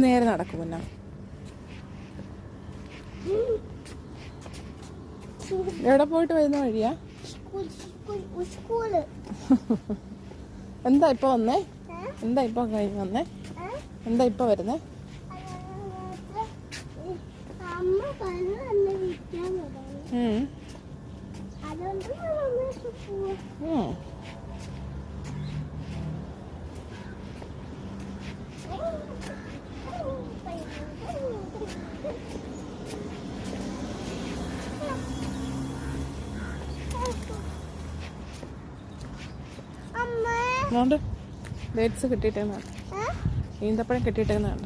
നേരെ നടക്കും പിന്നെ. എവിടെ പോയിട്ട് വരുന്ന വഴിയാ? എന്താ ഇപ്പൊ വന്നേ? എന്താ ഇപ്പൊ കഴിഞ്ഞ് വന്നേ? എന്താ ഇപ്പൊ വരുന്നേ? അതുകൊണ്ട് ഡേറ്റ്സ് കിട്ടിയിട്ടേന്നാണ്, ഈന്തപ്പഴം കിട്ടിയിട്ടേന്നാണ്.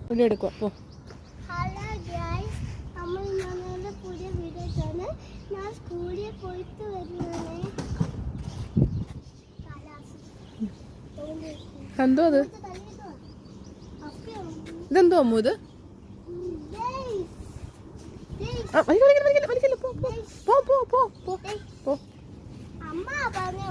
വീഡിയോ എടുക്കുക പോ. ഹലോ ഗൈസ്, നമ്മൾ ഞങ്ങളുടെ പുതിയ വീഡിയോസാണ്. ഞാൻ സ്കൂളിൽ പോയിട്ട് വരുന്നതാണ്. എന്തോ അത്? ഇതെന്തോ അമ്മു ഇത്? അമ്മ പറഞ്ഞ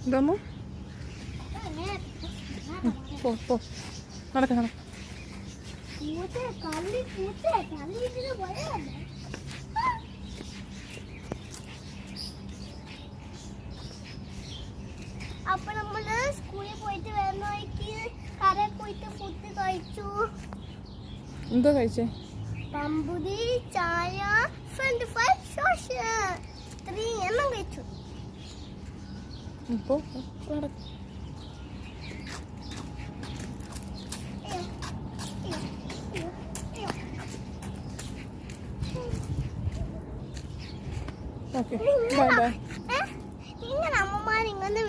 ഇതമ്മു നടക്ക നടക്ക. അപ്പൊ നമ്മള് സ്കൂളിൽ പോയിട്ട് വരുന്ന വഴിക്ക് കടയിൽ പോയിട്ട് ഫുഡ് കഴിച്ചു. എന്തോ കഴിച്ചേ? പമ്പുരി, ചായ, ഫ്രഞ്ച് ഫ്രൈ, സോസ്, 3 എണ്ണം കഴിച്ചു. ഇപ്പോ ഓക്കെ ബൈ ബൈ. നിങ്ങൾ അമ്മമാർ ഇങ്ങനെ